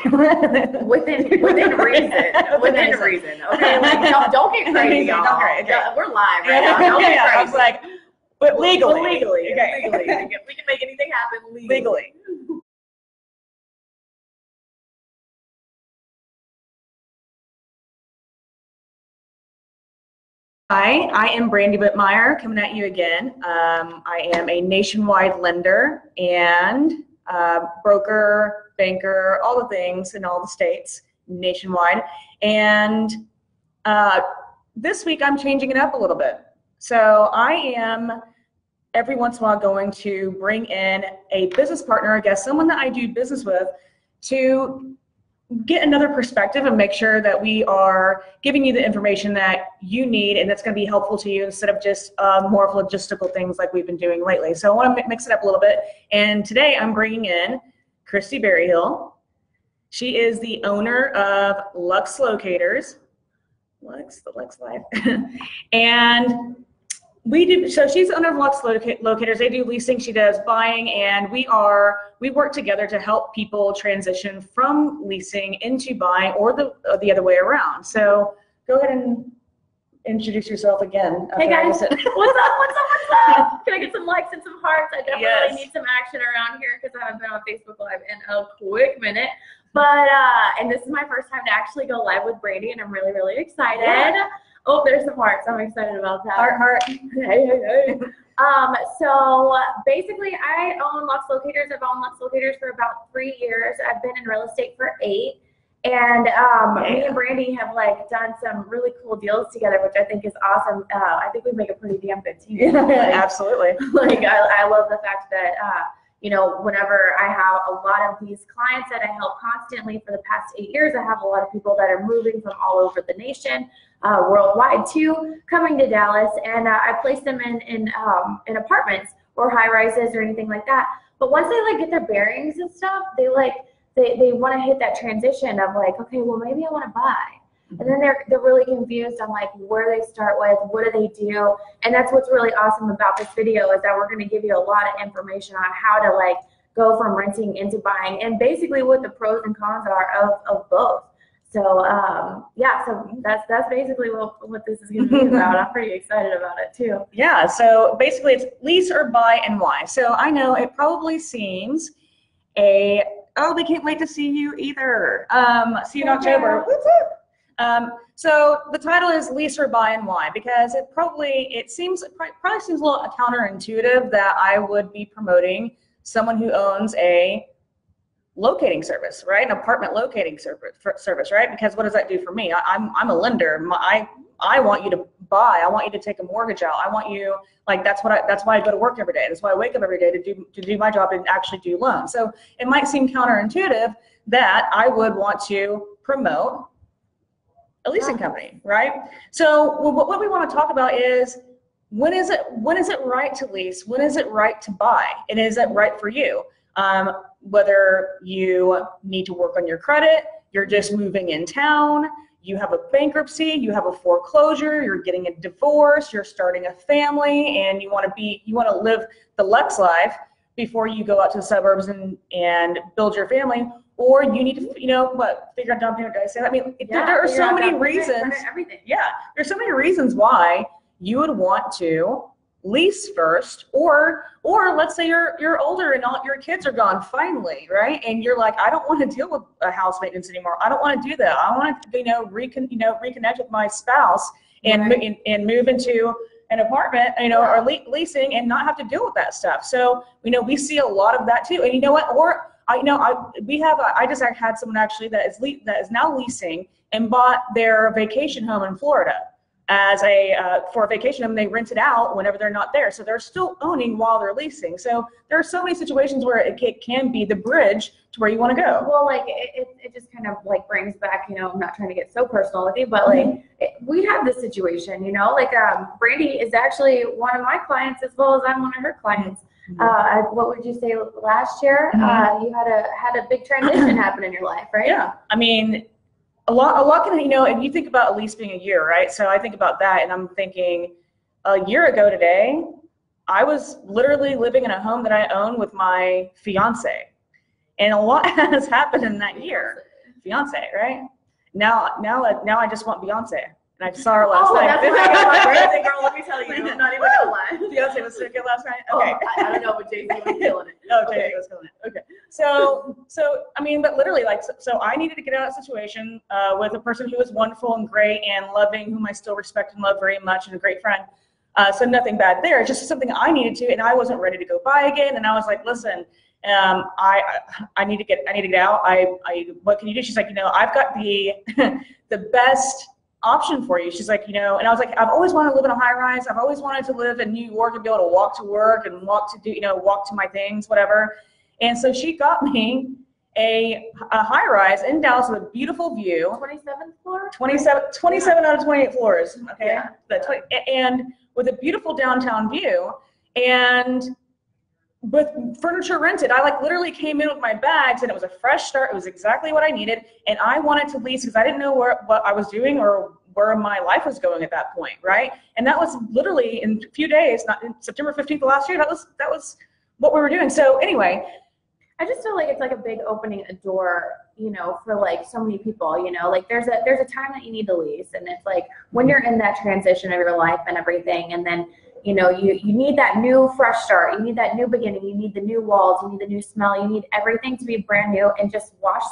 within reason. Within reason. Okay, like don't get crazy, y'all. We're live right now. Don't get crazy. I was like, but legally. Legally. Okay. Legally. We can make anything happen legally. Hi, I am Brandy Whitmire coming at you again. I am a nationwide lender and broker, banker, all the things in all the states nationwide. And this week I'm changing it up a little bit. So I am every once in a while going to bring in a business partner, I guess, someone that I do business with, to get another perspective and make sure that we are giving you the information that you need and that's going to be helpful to you instead of just more of logistical things like we've been doing lately. So I want to mix it up a little bit. And today I'm bringing in Kristi Berryhill. She is the owner of Lux Locators. The Lux Life. And so she's the owner of Lux Locators. They do leasing, she does buying, and we work together to help people transition from leasing into buying or the other way around. So go ahead and introduce yourself again. Hey guys, what's up? Can I get some likes and some hearts? I definitely need some action around here because I haven't been on Facebook Live in a quick minute. But, and this is my first time to actually go live with Brandy, and I'm really, really excited. Yeah. Oh, there's some hearts. I'm excited about that. Heart. Hey. So basically, I own Lux Locators. I've owned Lux Locators for about 3 years. I've been in real estate for 8. And me and Brandy have like done some really cool deals together, which I think is awesome. I think we make a pretty damn good team. Absolutely. Like I love the fact that you know, whenever I have a lot of these clients that I help constantly for the past 8 years, I have a lot of people that are moving from all over the nation, worldwide too, coming to Dallas, and I place them in apartments or high rises or anything like that. But once they like get their bearings and stuff, they want to hit that transition of like, okay, well maybe I want to buy. And then they're really confused on like where they start with, what do they do? And that's what's really awesome about this video is that we're going to give you a lot of information on how to like go from renting into buying and basically what the pros and cons are of both. So yeah, so that's basically what this is going to be about. I'm pretty excited about it too. Yeah, so basically it's lease or buy and why. So I know it probably seems oh, we can't wait to see you either. See you in October. What's up? So the title is Lease or Buy and Why, because it probably seems a little counterintuitive that I would be promoting someone who owns a locating service, right? An apartment locating service, right? Because what does that do for me? I'm a lender. I want you to buy. I want you to take a mortgage out. I want you, like, that's why I go to work every day. That's why I wake up every day to do my job and actually do loans. So it might seem counterintuitive that I would want to promote a leasing company, right? So what we want to talk about is when is it right to lease? When is it right to buy? And is it right for you? Whether you need to work on your credit, you're just moving in town, you have a bankruptcy, you have a foreclosure, you're getting a divorce, you're starting a family, and you want to live the Lux life before you go out to the suburbs and build your family. Or you need to, figure out down payment. Did I say that? I mean, there are so many reasons. Everything. Yeah, there's so many reasons why you would want to lease first, or let's say you're older and all your kids are gone finally, right? And you're like, I don't want to deal with a house maintenance anymore. I don't want to do that. I want to, reconnect with my spouse and move into an apartment, or leasing and not have to deal with that stuff. So, we see a lot of that too. And you know what? I just had someone actually that is now leasing and bought their vacation home in Florida as for a vacation home. They rent it out whenever they're not there, so they're still owning while they're leasing. So there are so many situations where it can be the bridge to where you want to go. Well, like it just kind of like brings back, I'm not trying to get so personal with you, but like we have this situation, Brandy is actually one of my clients as well as I'm one of her clients. What would you say last year? You had a big transition happen in your life, right? Yeah, I mean, a lot can, if you think about a lease being a year, right? So I think about that and I'm thinking a year ago today, I was literally living in a home that I own with my fiance. And a lot has happened in that year. Fiance, right? Now I just want Beyonce. And I just saw her last night. That's why I got my birthday, girl. Let me tell you, I'm not even gonna lie. Beyonce was so good last night. Okay. Okay. I don't know, but Jay-Z was killing it. Oh, Jay-Z was killing it. Okay. So I mean, but literally, like, so I needed to get out of that situation with a person who was wonderful and great and loving, whom I still respect and love very much, and a great friend. So nothing bad there. It's just something I needed to, and I wasn't ready to go buy again. And I was like, listen, I need to get out. What can you do? She's like, I've got the the best option for you. She's like, and I was like, I've always wanted to live in a high rise. I've always wanted to live in New York and be able to walk to work and walk to my things, whatever. And so she got me a high rise in Dallas with a beautiful view. 27th floor? 27 out of 28 floors. Okay. Yeah. And with a beautiful downtown view, and with furniture rented. I like literally came in with my bags, and it was a fresh start. It was exactly what I needed, and I wanted to lease because I didn't know what I was doing or where my life was going at that point, right? And that was literally in a few days, not in September 15th of last year. That was what we were doing. So anyway, I just feel like it's like a big opening a door, for like so many people, like there's a time that you need to lease, and it's like when you're in that transition of your life and everything, and then you need that new fresh start. You need that new beginning. You need the new walls. You need the new smell. You need everything to be brand new and just wash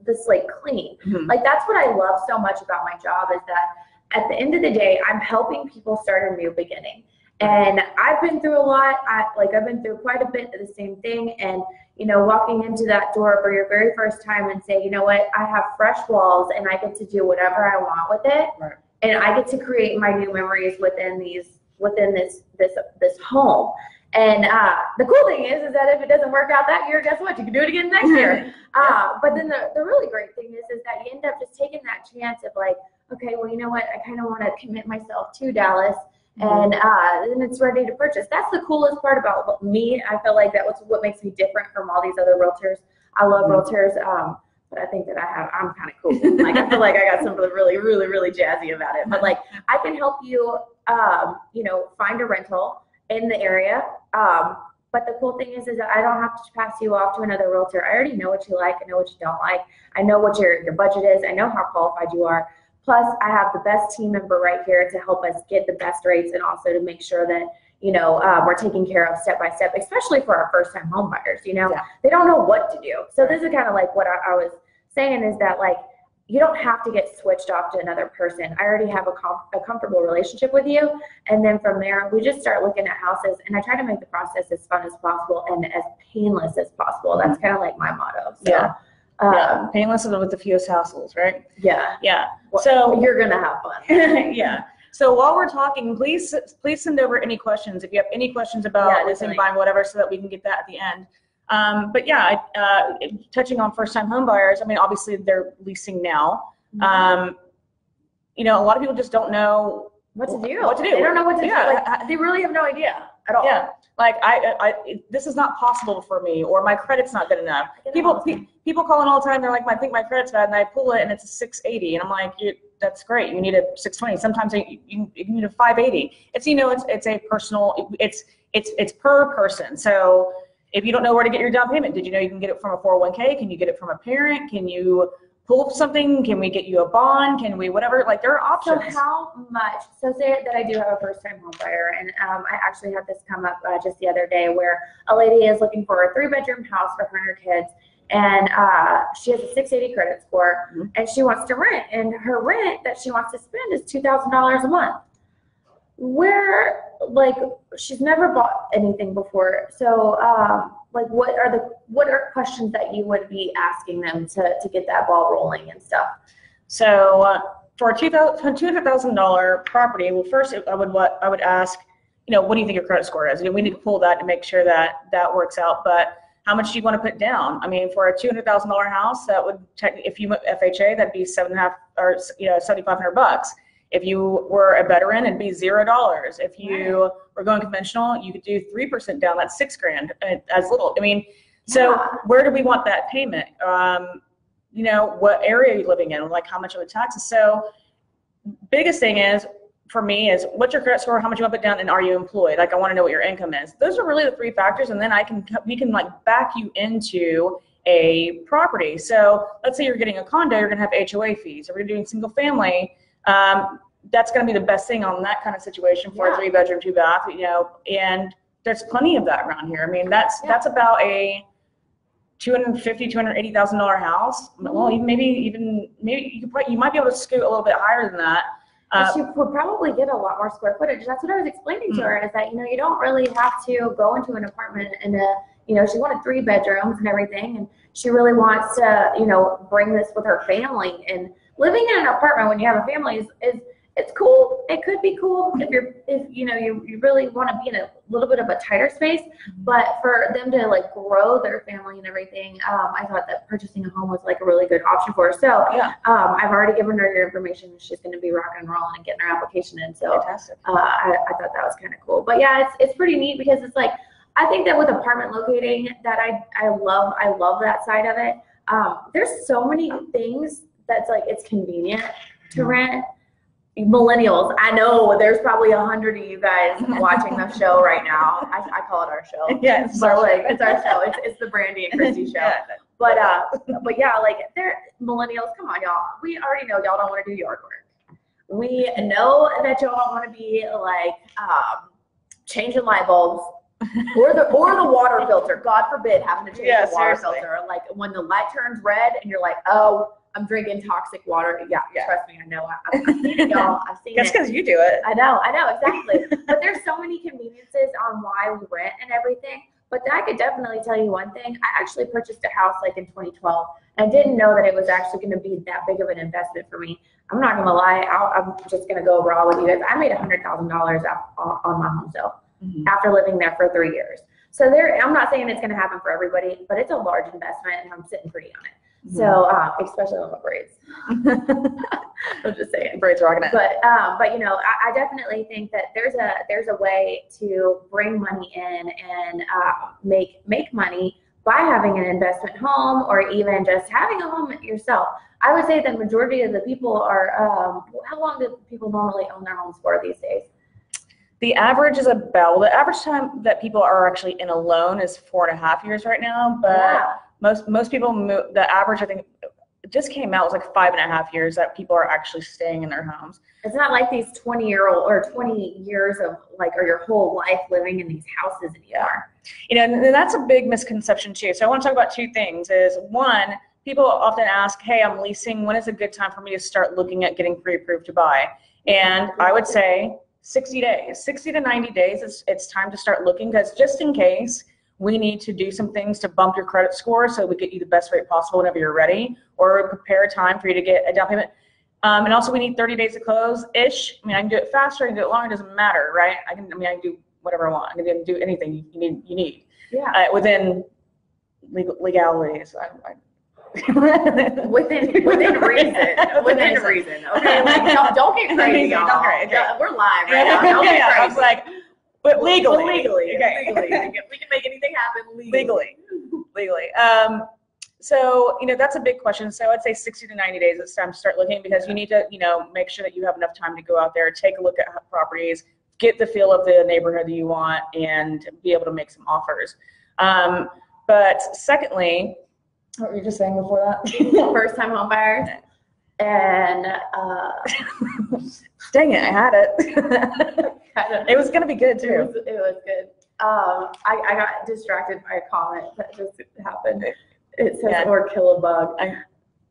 this like clean. Mm-hmm. Like that's what I love so much about my job is that at the end of the day, I'm helping people start a new beginning. And I've been through a lot. I've been through quite a bit of the same thing. And walking into that door for your very first time and say, you know what, I have fresh walls and I get to do whatever I want with it. Right. And I get to create my new memories within this home. And the cool thing is that if it doesn't work out that year, guess what? You can do it again next year. But then the really great thing is that you end up just taking that chance of like, okay, well, you know what? I kind of want to commit myself to Dallas, and then it's ready to purchase. That's the coolest part about me. I feel like that was what makes me different from all these other realtors. I love realtors, but I think that I'm kind of cool. Like I feel like I got something really, really, really jazzy about it. But like I can help you, find a rental in the area. But the cool thing is that I don't have to pass you off to another realtor. I already know what you like. I know what you don't like. I know what your budget is. I know how qualified you are. Plus, I have the best team member right here to help us get the best rates and also to make sure that, we're taking care of step by step, especially for our first time home buyers. They don't know what to do. So this is kind of like what I was saying is that like, you don't have to get switched off to another person. I already have a comfortable relationship with you. And then from there, we just start looking at houses, and I try to make the process as fun as possible and as painless as possible. That's kind of like my motto. So, painless and with the fewest hassles, right? Yeah. Yeah. So you're going to have fun. Yeah. So while we're talking, please send over any questions. If you have any questions about listing, buying, whatever, so that we can get that at the end. But yeah, touching on first-time home buyers, I mean, obviously they're leasing now. A lot of people just don't know what to do. They don't know what to do. Like, they really have no idea at all. Yeah. Like this is not possible for me, or my credit's not good enough. People calling all the time. They're like, I think my credit's bad, and I pull it and it's a 680, and I'm like, that's great. You need a 620. Sometimes you need a 580. It's it's a personal. It's per person. So if you don't know where to get your down payment, did you know you can get it from a 401k? Can you get it from a parent? Can you pull something? Can we get you a bond? Can we whatever? Like there are options. So how much? So say that I do have a first-time home buyer, and I actually had this come up just the other day where a lady is looking for a 3-bedroom house for her and her kids, and she has a 680 credit score, and she wants to rent, and her rent that she wants to spend is $2,000 a month. Where like she's never bought anything before, so like what are questions that you would be asking them to get that ball rolling and stuff? So for a $200,000 property, well, first I would ask, what do you think your credit score is? We need to pull that to make sure that works out. But how much do you want to put down? I mean, for a $200,000 house, that would if you went FHA, that'd be $7,500 or $7,500. If you were a veteran, it'd be $0. If you were going conventional, you could do 3% down. That's $6,000 as little. I mean, so where do we want that payment? What area are you living in? Like how much of the taxes? So biggest thing is for me is what's your credit score? How much you want to put down? And are you employed? Like I want to know what your income is. Those are really the 3 factors. And then we can like back you into a property. So let's say you're getting a condo, you're going to have HOA fees. If you're doing single family, that's going to be the best thing on that kind of situation for a 3-bedroom, 2-bath, you know, and there's plenty of that around here. I mean, that's about a $250,000, $280,000 house. Well, maybe you might be able to scoot a little bit higher than that. She would probably get a lot more square footage. That's what I was explaining to her, is that, you know, you don't really have to go into an apartment and you know, she wanted 3 bedrooms and everything, and she really wants to, you know, bring this with her family. And living in an apartment when you have a family is it's cool. It could be cool if you know you really want to be in a little bit of a tighter space, but for them to like grow their family and everything, I thought that purchasing a home was like a really good option for her. So I've already given her your information. She's going to be rocking and rolling and getting her application in. So I thought that was kind of cool. But yeah, it's pretty neat, because it's like, I think that with apartment locating, that I love that side of it. There's so many things that's like, it's convenient to rent. Millennials, I know there's probably 100 of you guys watching the show right now. I call it our show. Yeah, it's our show. It's the Brandy and Kristi show. But yeah, like, they're millennials. Come on, y'all. We already know y'all don't want to do yard work. We know that y'all don't want to be like changing light bulbs or the water filter. God forbid having to change the water filter. Like when the light turns red and you're like, oh, I'm drinking toxic water. Yeah. Trust me, I know. I've seen it, y'all. I've seen it. That's because you do it. I know, exactly. But there's so many conveniences on why we rent and everything. But I could definitely tell you one thing. I actually purchased a house like in 2012. And I didn't know that it was actually going to be that big of an investment for me. I'm not going to lie. I'm just going to go raw with you guys. I made $100,000 on my home sale after living there for 3 years. So I'm not saying it's going to happen for everybody, but it's a large investment, and I'm sitting pretty on it. So, especially on the braids. I'm just saying. Braids rocking it. But you know, I definitely think that there's a way to bring money in and make money by having an investment home, or even just having a home yourself. I would say the majority of the people are, how long do people normally own their homes for these days? The average time that people are actually in a loan is 4.5 years right now, but most people move. The average, I think, it just came out, was like 5.5 years that people are actually staying in their homes. It's not like these 20 years of like, or your whole life living in these houses anymore. You know, and that's a big misconception too. So I want to talk about 2 things. Is one, people often ask, hey, I'm leasing. When is a good time for me to start looking at getting pre-approved to buy? And I would say 60 days, 60 to 90 days. It's time to start looking, because just in case we need to do some things to bump your credit score so we get you the best rate possible whenever you're ready, or prepare a time for you to get a down payment. And also we need 30 days to close-ish. I mean, I can do it faster, I can do it longer, it doesn't matter, right? I can do whatever I want. I can do anything you need. Yeah. Within legalities. Within reason. Within reason. Okay, like, don't get crazy, y'all. We're live right now. Don't get crazy. I was like, but legally. Okay. Legally. We can make anything happen legally. So, you know, that's a big question. So I'd say 60 to 90 days, it's time to start looking, because you need to, you know, make sure that you have enough time to go out there, take a look at properties, get the feel of the neighborhood that you want, and be able to make some offers. But secondly, what were you just saying before that? First time home buyers. And dang it, I had it. It was going to be good too. It was good. I got distracted by a comment that just happened. It says, or kill a bug.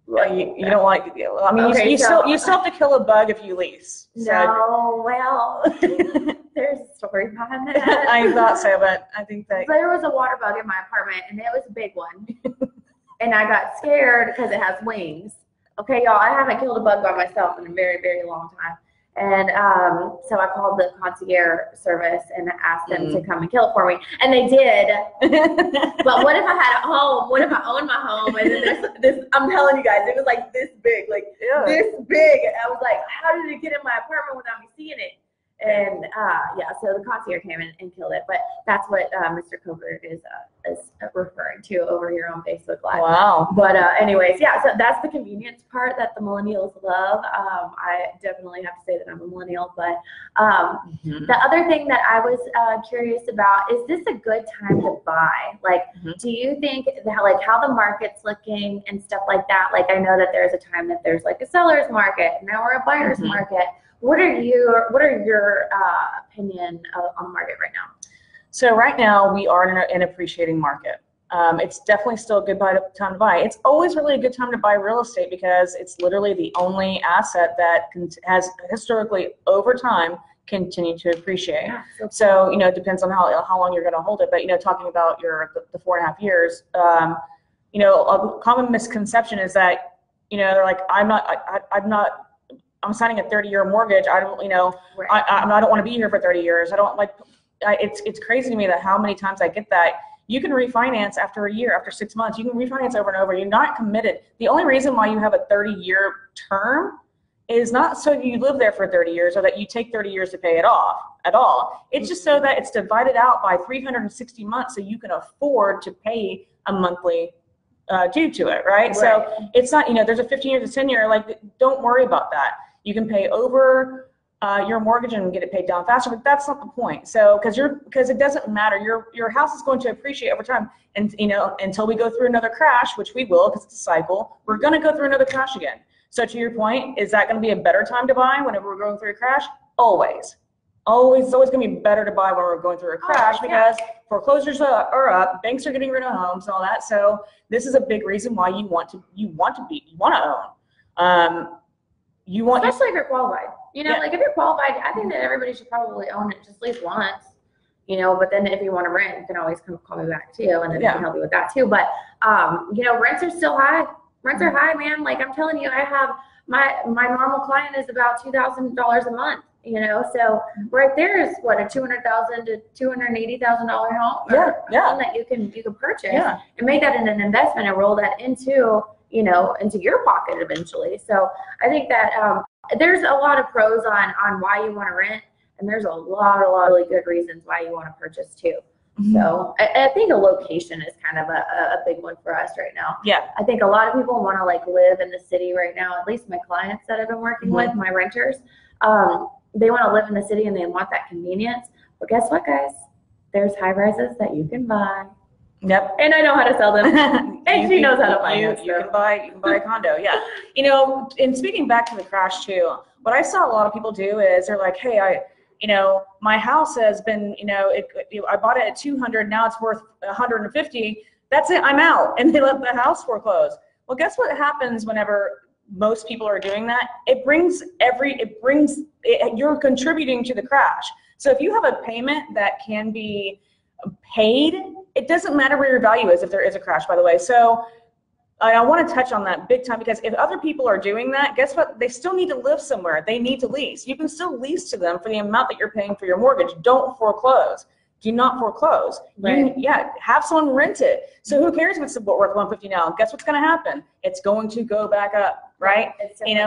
You don't like, I mean, okay, you still have to kill a bug if you lease. So. No, well, there's a story behind that. I thought so, but I think that. There was a water bug in my apartment, and it was a big one. And I got scared because it has wings. Okay, y'all, I haven't killed a bug by myself in a very, very long time. And so I called the concierge service and asked them to come and kill it for me. And they did. But what if I had a home? What if I owned my home? And then there's this, I'm telling you guys, it was like this big, this big. And I was like, how did it get in my apartment without me seeing it? And so the concierge came in and killed it. But that's what Mr. Coker is is referring to over here on Facebook Live. Wow. But anyways, yeah, so that's the convenience part that the millennials love. I definitely have to say that I'm a millennial, but the other thing that I was curious about, is this a good time to buy? Like, do you think that, like, how the market's looking and stuff like that? Like, I know that there's a time that there's like a seller's market, now we're a buyer's market. What are your opinion on the market right now? So right now we are in an appreciating market. It's definitely still a good time to buy. It's always really a good time to buy real estate because it's literally the only asset that has historically over time continued to appreciate. Yeah, so it depends on how long you're going to hold it. But talking about the 4.5 years, a common misconception is that they're like, I'm signing a 30-year mortgage. I don't I don't want to be here for 30 years. I don't like. It's crazy to me that how many times I get that. You can refinance after a year, after 6 months. You can refinance over and over. You're not committed. The only reason why you have a 30-year term is not so you live there for 30 years or that you take 30 years to pay it off at all. It's just so that it's divided out by 360 months so you can afford to pay a monthly due to it, right? So it's not, there's a 15-year to 10-year, like, don't worry about that. You can pay over your mortgage and get it paid down faster, but that's not the point. So because it doesn't matter, your house is going to appreciate over time, and until we go through another crash, which we will because it's a cycle, we're going to go through another crash again. So to your point, is that going to be a better time to buy whenever we're going through a crash? Always. It's always going to be better to buy when we're going through a crash because foreclosures are up, banks are getting rid of homes and all that. So this is a big reason why you want to own. Especially if you're qualified. Like if you're qualified, I think that everybody should probably own it just at least once. But then if you want to rent, you can always come call me back too, and then I can help you with that too. But rents are still high. Rents are high, man. Like I'm telling you, I have my normal client is about $2,000 a month. So right there is what, a $200,000 to $280,000 home, home that you can purchase and make that in an investment and roll that into into your pocket eventually. So I think that there's a lot of pros on why you want to rent, and there's a lot of really good reasons why you want to purchase too. So I think a location is kind of a big one for us right now. Yeah. I think a lot of people want to like live in the city right now, at least my clients that I've been working with, my renters, they want to live in the city and they want that convenience. But guess what, guys? There's high rises that you can buy. Yep. And I know how to sell them. And she knows how to finance. You can buy a condo. Yeah. And speaking back to the crash too, what I saw a lot of people do is they're like, hey, my house has been, I bought it at 200, now it's worth 150. That's it, I'm out. And they let the house foreclose. Well, guess what happens whenever most people are doing that? You're contributing to the crash. So if you have a payment that can be paid, it doesn't matter where your value is if there is a crash, by the way. So I want to touch on that big time, because if other people are doing that, guess what? They still need to live somewhere. They need to lease. You can still lease to them for the amount that you're paying for your mortgage. Don't foreclose. Do not foreclose. Right. Have someone rent it. So who cares if it's worth 150 now? Guess what's going to happen? It's going to go back up, right? It's going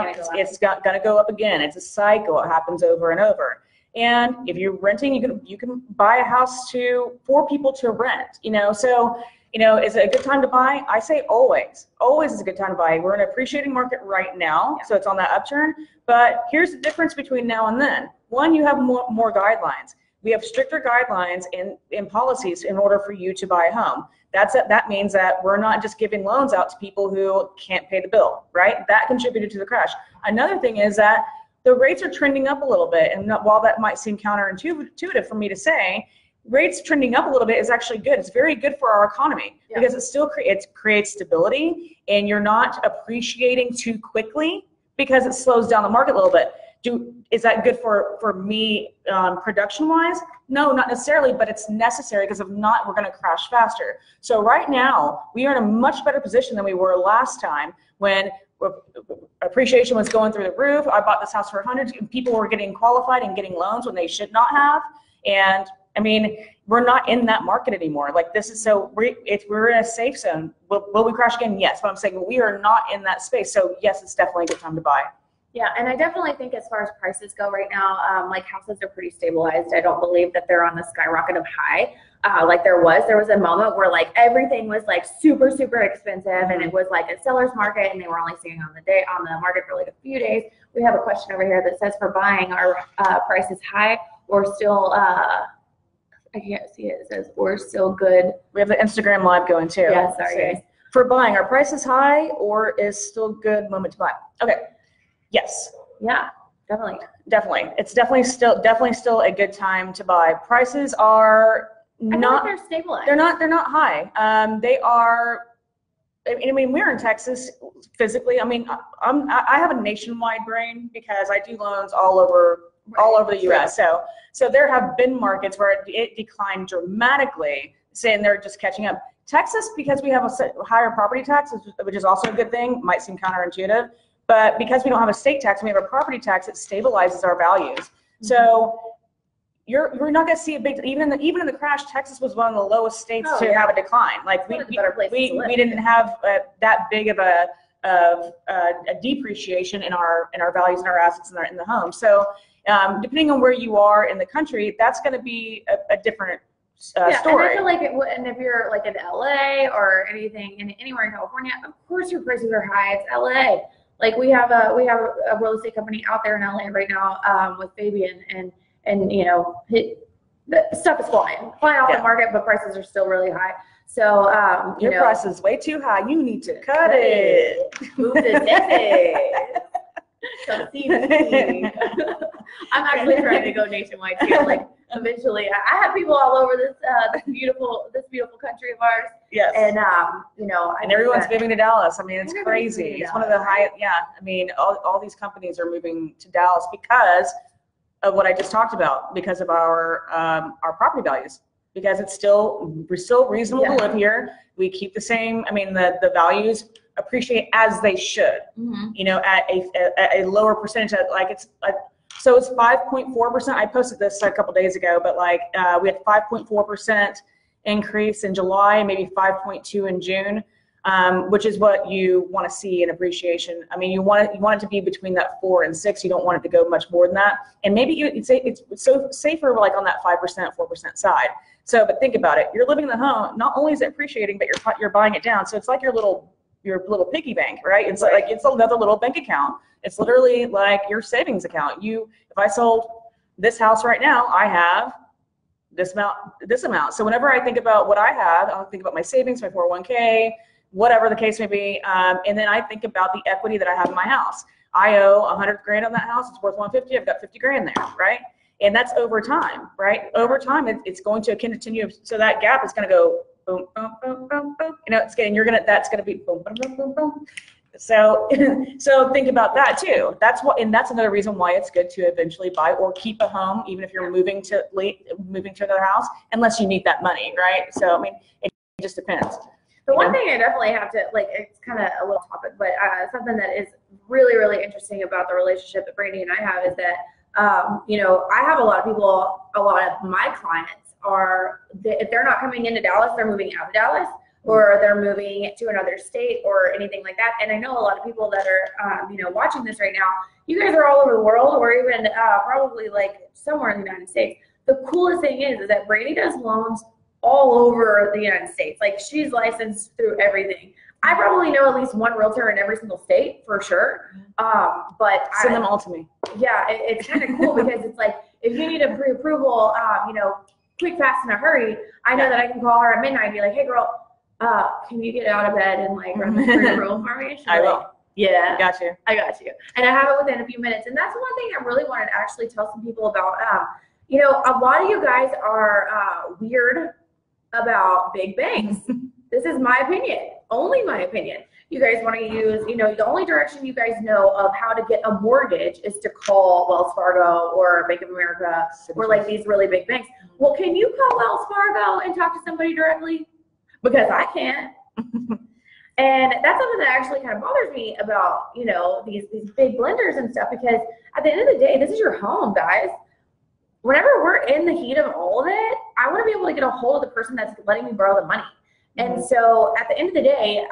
to go up again. It's a cycle. It happens over and over. And if you're renting, you can buy a house for people to rent. So is it a good time to buy? I say always. Always is a good time to buy. We're in an appreciating market right now, so it's on that upturn. But here's the difference between now and then. One, you have more guidelines. We have stricter guidelines and policies in order for you to buy a home. That means that we're not just giving loans out to people who can't pay the bill, right? That contributed to the crash. Another thing is that the rates are trending up a little bit, and while that might seem counterintuitive for me to say, rates trending up a little bit is actually good. It's very good for our economy because it still creates stability, and you're not appreciating too quickly because it slows down the market a little bit. Is that good for me production-wise? No, not necessarily, but it's necessary, because if not, we're going to crash faster. So right now, we are in a much better position than we were last time when appreciation was going through the roof. I bought this house for 100, and people were getting qualified and getting loans when they should not have. And I mean, we're not in that market anymore. Like this is we're in a safe zone. Will we crash again? Yes, but I'm saying we are not in that space. So yes, it's definitely a good time to buy. Yeah, and I definitely think as far as prices go right now, like houses are pretty stabilized. I don't believe that they're on the skyrocket of high. Like there was a moment where like everything was like super, super expensive, and it was like a seller's market, and they were only staying on the market for like a few days. We have a question over here that says, for buying, are prices high or still? I can't see it. It says, or still good. We have the Instagram live going too. Yeah, sorry guys. For buying, are prices high or is still good moment to buy? Okay. Yes. Yeah, definitely. Definitely. It's definitely still a good time to buy. Prices are not, they're stabilized. They're not high. They are, I mean, we're in Texas physically. I mean, I have a nationwide brain because I do loans all over the US. So there have been markets where it declined dramatically, saying they're just catching up. Texas, because we have a higher property tax, which is also a good thing, might seem counterintuitive. But because we don't have a state tax, we have a property tax, it stabilizes our values. So you're not going to see a big, even in the crash, Texas was one of the lowest states to have a decline. Like we didn't have that big of a depreciation in our values and our assets in the home. So depending on where you are in the country, that's going to be a different story. And I feel like and if you're like in LA or anything, anywhere in California, of course your prices are high. It's LA. Like we have a real estate company out there in LA right now with Fabian, and you know, the stuff is flying off the market, but prices are still really high. So your price is way too high. You need to cut it. Move to Texas. Come see me. I'm actually trying to go nationwide too. Like eventually, I have people all over this beautiful country of ours. Yes. And you know, and everyone's moving to Dallas. I mean, it's crazy. It's one of the highest. Yeah. I mean, all these companies are moving to Dallas because of what I just talked about, because of our property values. Because we're still reasonable to live here. We keep the same. I mean, the values appreciate as they should. You know, at a lower percentage. So it's 5.4%. I posted this a couple days ago, but like we had 5.4% increase in July, maybe 5.2 in June, which is what you want to see in appreciation. I mean, you want it to be between that 4 and 6. You don't want it to go much more than that. And maybe it's so safer like on that 5%, 4% side. So, but think about it. You're living in the home. Not only is it appreciating, but you're buying it down. So it's like your little piggy bank, right? It's like it's another little bank account. It's literally like your savings account. If I sold this house right now, I have this amount. So whenever I think about what I have, I'll think about my savings, my 401k, whatever the case may be. And then I think about the equity that I have in my house. I owe 100 grand on that house. It's worth 150. I've got 50 grand there, right? And that's over time, right? Over time, it's going to continue. So that gap is going to go boom, boom, boom, boom, boom. You know, that's going to be boom, boom, boom, boom, boom. So think about that too. That's another reason why it's good to eventually buy or keep a home, even if you're moving to another house, unless you need that money, right? So I mean, it just depends. The one thing I definitely have to it's kind of a little topic, but something that is really, really interesting about the relationship that Brandy and I have is that you know, I have a lot of my clients if they're not coming into Dallas, they're moving out of Dallas, or they're moving to another state or anything like that. And I know a lot of people that are, you know, watching this right now, you guys are all over the world, or even probably like somewhere in the United States. The coolest thing is that Brandy does loans all over the United States. Like she's licensed through everything. I probably know at least one realtor in every single state for sure. But send them all to me. Yeah, it's kind of cool because it's like, if you need a pre-approval, you know, quick, fast, in a hurry, I know that I can call her at midnight and be like, hey girl, can you get out of bed and like run the pre-approval for me? I will. Yeah. I got you. And I have it within a few minutes. And that's one thing I really wanted to actually tell some people about. You know, a lot of you guys are weird about big banks. This is my opinion, only my opinion. You guys want to use, you know, the only direction you guys know of how to get a mortgage is to call Wells Fargo or Bank of America or like these really big banks. Well, can you call Wells Fargo and talk to somebody directly? Because I can't. And that's something that actually kind of bothers me about, you know, these big lenders and stuff, because at the end of the day, this is your home, guys. Whenever we're in the heat of all of it, I want to be able to get a hold of the person that's letting me borrow the money. And so at the end of the day,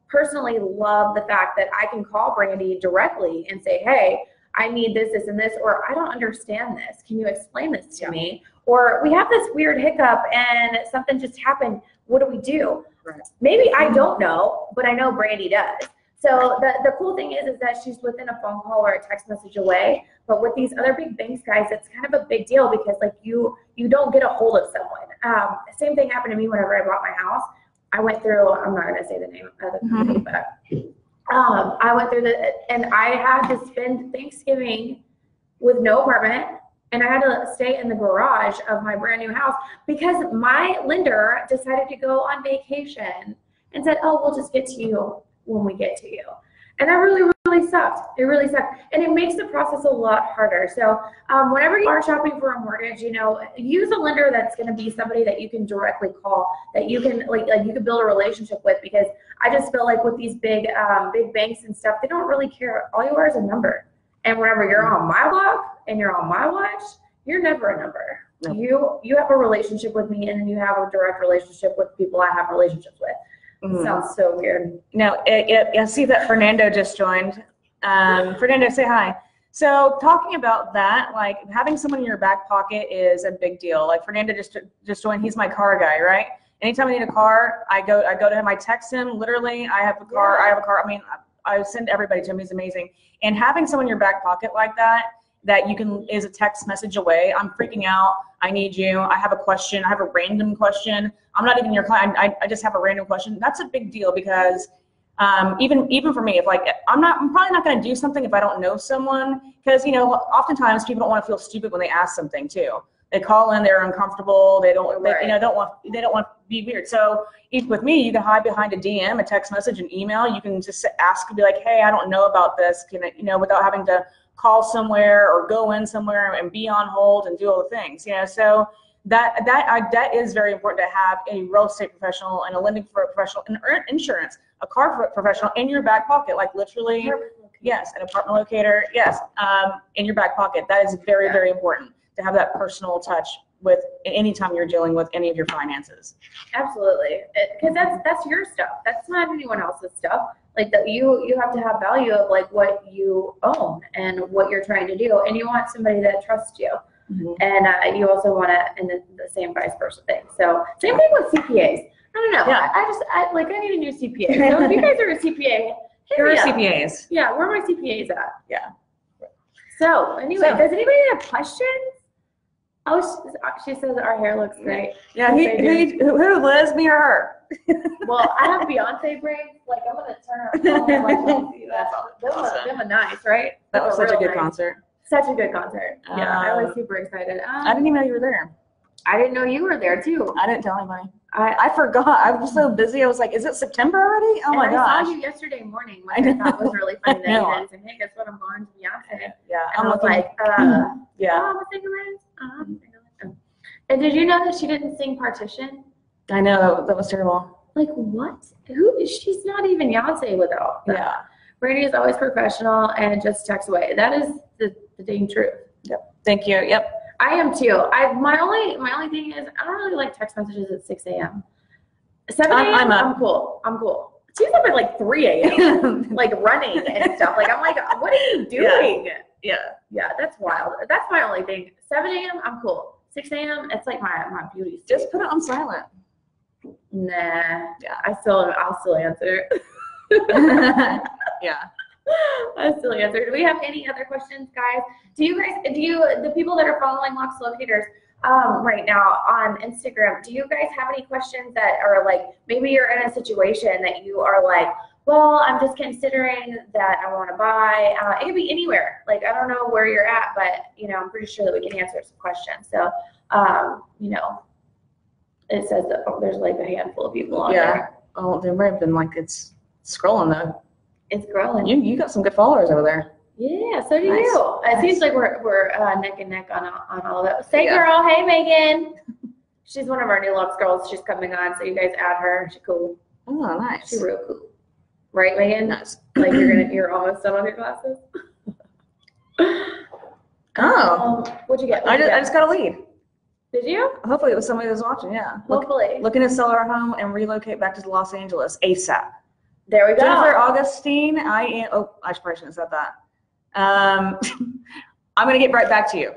personally love the fact that I can call Brandy directly and say, hey, I need this, this, and this, or I don't understand this. Can you explain this to me? Or we have this weird hiccup and something just happened. What do we do? Right. Maybe I don't know, but I know Brandy does. So the cool thing is that she's within a phone call or a text message away. But with these other big banks, guys, it's kind of a big deal because like you don't get a hold of someone. Same thing happened to me whenever I bought my house. I went through, I'm not going to say the name of the company, but I went through and I had to spend Thanksgiving with no apartment, and I had to stay in the garage of my brand new house because my lender decided to go on vacation and said, oh, we'll just get to you when we get to you. And that really, really sucked. It really sucked. And it makes the process a lot harder. So whenever you are shopping for a mortgage, you know, use a lender that's going to be somebody that you can directly call, that you can like you can build a relationship with, because I just feel like with these big banks and stuff, they don't really care. All you are is a number. And whenever you're on my block and you're on my watch, you're never a number. No. You have a relationship with me, and then you have a direct relationship with people I have relationships with. Sounds so weird. No, I see that Fernando just joined. Fernando, say hi. So talking about that, like having someone in your back pocket is a big deal. Like Fernando just joined. He's my car guy, right? Anytime I need a car, I go to him. I text him. Literally, I have a car. Yeah. I have a car. I mean, I send everybody to him. He's amazing. And having someone in your back pocket like that you can is a text message away. I'm freaking out. I need you. I have a question. I have a random question. I'm not even your client. I just have a random question. That's a big deal because even for me, if like I'm probably not going to do something if I don't know someone, because you know oftentimes people don't want to feel stupid when they ask something too. They call in, they're uncomfortable. They don't right. Don't want to be weird. So with me, you can hide behind a DM, a text message, an email. You can just ask and be like, hey, I don't know about this. Can I, without having to call somewhere or go in somewhere and be on hold and do all the things, so that is very important to have a real estate professional and a lending professional and insurance, a car professional in your back pocket, like literally, yes, an apartment locator, yes, in your back pocket. That is very, very important to have that personal touch with anytime you're dealing with any of your finances. Absolutely, because that's your stuff. That's not anyone else's stuff. Like that, you have to have value of like what you own and what you're trying to do, and you want somebody that trusts you. Mm-hmm. And you also want to, and the same vice versa thing. So same thing with CPAs. I don't know. Yeah. I need a new CPA. So if you guys are a CPA, here are CPAs. Yeah, where are my CPAs at? Yeah. So anyway, does anybody have questions? Oh, she says our hair looks great. Yeah, who, Liz, me or her? Well, I have Beyonce braids. Like, I'm going to turn her on. That's awesome. Them are nice, right? That was such a good concert. Such a good concert. Yeah, I was super excited. I didn't even know you were there. I didn't know you were there, too. I didn't tell anybody. I forgot. I was so busy. I was like, is it September already? Oh, my gosh. I saw you yesterday morning, which I thought was really funny. That you said, hey, guess what? I'm going to Beyonce. Yeah. And I was like, yeah. Oh, and did you know that she didn't sing Partition? I know. That was terrible. Like, what? She's not even Beyonce without that. Yeah. Brandy is always professional and just texts away. That is the dang truth. Yep. Thank you. Yep. I am too. My only thing is I don't really like text messages at 6 a.m. 7 a.m. I'm cool. She's up at like 3 a.m. like running and stuff. Like I'm like, what are you doing? Yeah. Yeah, that's wild. That's my only thing. 7 a.m. I'm cool. 6 a.m. it's like my beauty state. Just put it on silent. Nah. Yeah. I'll still answer. Yeah. I still answer. Do we have any other questions, guys? The people that are following Locks Locators right now on Instagram, do you guys have any questions that are like, maybe you're in a situation that you are like, well, I'm just considering that I want to buy. It could be anywhere. Like, I don't know where you're at, but, I'm pretty sure that we can answer some questions. So, it says that there's like a handful of people on there. Oh, there might have been like, it's scrolling though. It's growing. You got some good followers over there. Yeah, so do you. It seems like we're neck and neck on all of that. Say, girl, hey, Megan. She's one of our new Lux girls. She's coming on, so you guys add her. She's cool. Oh, nice. She's real cool. Right, Megan? Nice. Like you're almost done with your classes. What'd you get? I just got a lead. Did you? Hopefully it was somebody that was watching. Yeah. Hopefully. Looking to sell our home and relocate back to Los Angeles ASAP. There we go. Jennifer Augustine, I am, oh, I probably shouldn't have said that. I'm going to get right back to you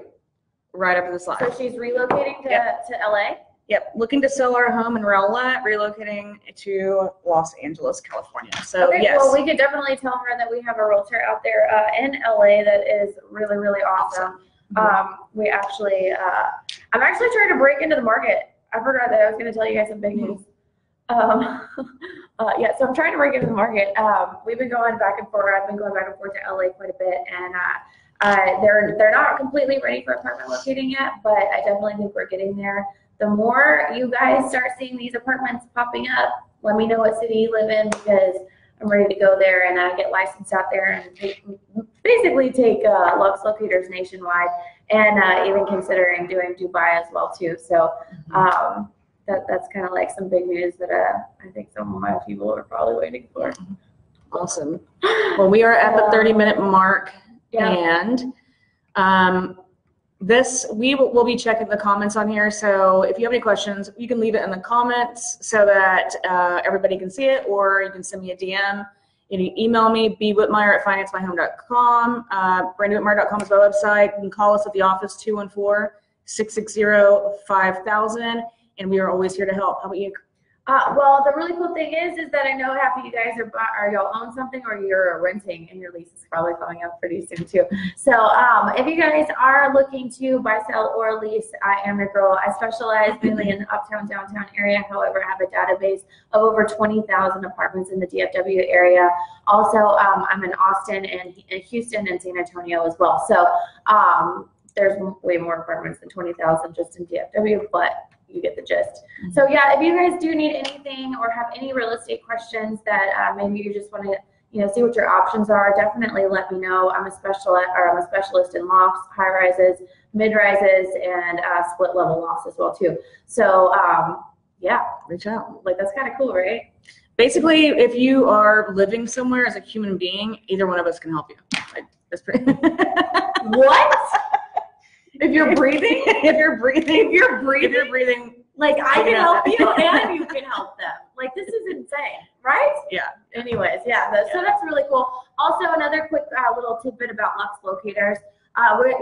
right after this live. So she's relocating to LA? Yep, looking to sell our home in Rowlett, relocating to Los Angeles, California. So okay, yes. well, we could definitely tell her that we have a realtor out there in LA that is really, really awesome. We actually, I'm actually trying to break into the market. I forgot that I was going to tell you guys some big news. Yeah, so I'm trying to break into the market. We've been going back and forth. I've been going back and forth to LA quite a bit, and they're not completely ready for apartment locating yet, but I definitely think we're getting there. The more you guys start seeing these apartments popping up, let me know what city you live in, because I'm ready to go there and get licensed out there and basically take Lux locators nationwide, and even considering doing Dubai as well too. So that's kind of like some big news that I think some of my people are probably waiting for. Awesome. Well, we are at the 30-minute mark, and we'll be checking the comments on here. So if you have any questions, you can leave it in the comments so that everybody can see it, or you can send me a DM. You can email me, bwhitmire@financemyhome.com. BrandyWhitmire.com is my website. You can call us at the office, 214-660-5000, and we are always here to help. How about you? Well, the really cool thing is that I know half of you guys are y'all own something, or you're renting, and your lease is probably coming up pretty soon too. So if you guys are looking to buy, sell, or lease, I am your girl. I specialize mainly in the uptown, downtown area. However, I have a database of over 20,000 apartments in the DFW area. Also, I'm in Austin and Houston and San Antonio as well. So there's way more apartments than 20,000 just in DFW, but you get the gist. So yeah, if you guys do need anything or have any real estate questions that maybe you just want to see what your options are, definitely let me know. I'm a specialist in lofts, high rises, mid rises, and split level lofts as well too. So yeah, reach out. Like, that's kind of cool, right? Basically, if you are living somewhere as a human being, either one of us can help you. Like, that's pretty What? If you're breathing, like, I can help you and you can help them. Like, this is insane, right? Yeah. Anyways, so that's really cool. Also, another quick little tidbit about Lux Locators.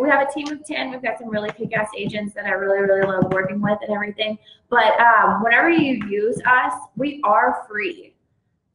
We have a team of 10. We've got some really kick-ass agents that I really, really love working with and everything. But whenever you use us, we are free.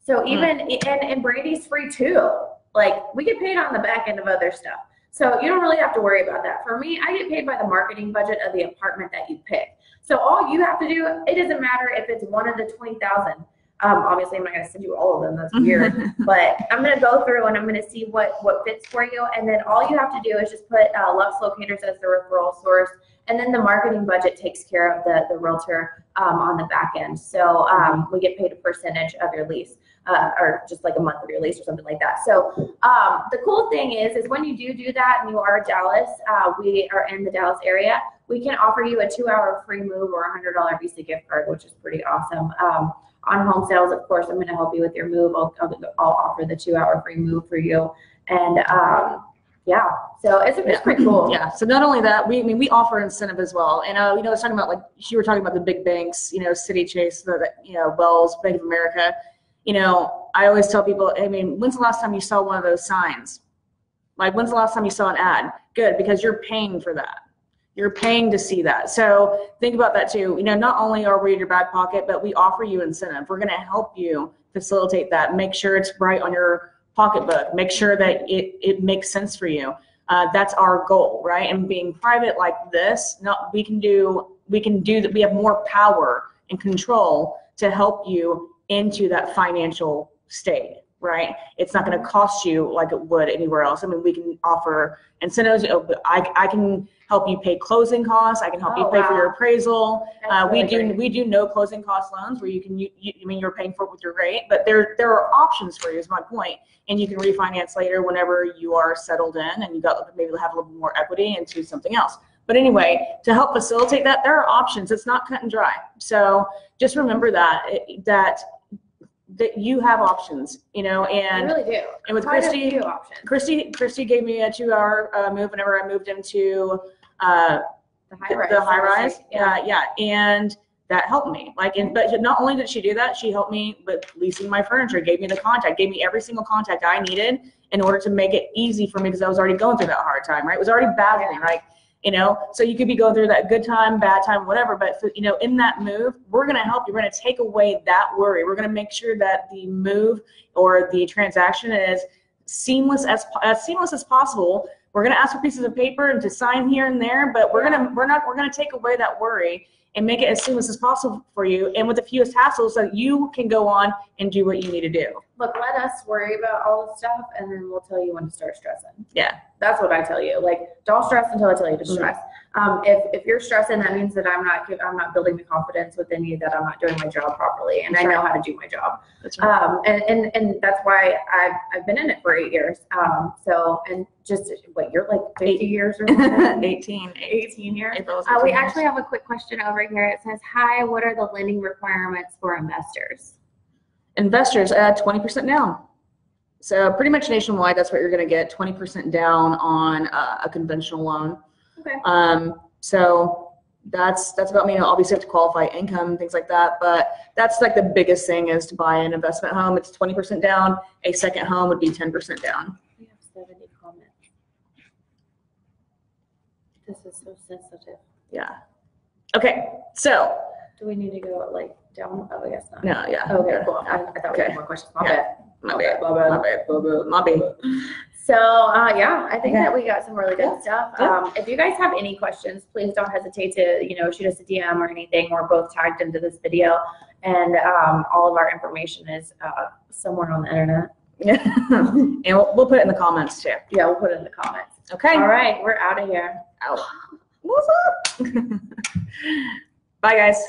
So even, and Brandy's free too. Like, we get paid on the back end of other stuff. So you don't really have to worry about that. For me, I get paid by the marketing budget of the apartment that you pick. So all you have to do, it doesn't matter if it's one of the 20,000. Obviously, I'm not going to send you all of them. That's weird. But I'm going to go through and I'm going to see what fits for you. And then all you have to do is just put Lux Locators as the referral source. And then the marketing budget takes care of the realtor on the back end. So we get paid a percentage of your lease. Or just like a month of your lease or something like that. So the cool thing is when you do that and you are Dallas, we are in the Dallas area, we can offer you a 2-hour free move or a $100 Visa gift card, which is pretty awesome. On home sales, of course, I'm going to help you with your move. I'll offer the 2-hour free move for you. And yeah, so it's pretty cool. Yeah. So not only that, we offer incentive as well. And I was talking about, like, you were talking about the big banks, City Chase, Wells, Bank of America. I always tell people, when's the last time you saw one of those signs? Like, when's the last time you saw an ad? Good, because you're paying for that. You're paying to see that. So think about that too. Not only are we in your back pocket, but we offer you incentive. We're going to help you facilitate that. Make sure it's right on your pocketbook. Make sure that it makes sense for you. That's our goal, right? And being private like this, we can do that. We have more power and control to help you into that financial state, right? It's not going to cost you like it would anywhere else. We can offer incentives. I can help you pay closing costs. I can help you pay for your appraisal. We do no closing cost loans where you're paying for it with your rate, but there are options for you, is my point. And you can refinance later whenever you are settled in and you got maybe have a little bit more equity into something else. But anyway, to help facilitate that, there are options. It's not cut and dry. So just remember that you have options, and you really do. And with Kristi gave me a 2-hour move whenever I moved into the high rise. Yeah. And that helped me. Like, but not only did she do that, she helped me with leasing my furniture, gave me the contact, gave me every single contact I needed in order to make it easy for me, because I was already going through that hard time, right? It was already bad for me, right? You know, so you could be going through that good time, bad time, whatever, but for, you know, in that move, we're going to help you. We're going to take away that worry. We're going to make sure that the move or the transaction is seamless as possible. We're going to ask for pieces of paper and to sign here and there, but we're going to take away that worry and make it as seamless as possible for you, and with the fewest hassles, so that you can go on and do what you need to do. Look, let us worry about all the stuff, and then we'll tell you when to start stressing. Yeah. That's what I tell you. Like, don't stress until I tell you to stress. If you're stressing, that means that I'm not building the confidence within you that I'm not doing my job properly, and I know how to do my job. That's right. And that's why I've been in it for 8 years. So, and just what, you're like 50 years or something? 18 years. We actually have a quick question over here. It says, hi, what are the lending requirements for investors? Investors, 20% down. So pretty much nationwide, that's what you're going to get, 20% down on a conventional loan. Okay. So that's about, you know, obviously you have to qualify income, things like that, but that's like the biggest thing is to buy an investment home. It's 20% down. A second home would be 10% down. We have 70 comments. This is so sensitive. Yeah. Okay. So. Do we need to go like down? Oh, I guess not. No. Yeah. Okay. Cool. I thought we had more questions. My bad. So yeah, I think that we got some really good stuff. If you guys have any questions, please don't hesitate to, you know, shoot us a DM or anything. We're both tagged into this video, and all of our information is somewhere on the internet. And we'll put it in the comments too. Yeah, we'll put it in the comments. Okay. All right, we're out of here. What's up? Bye, guys.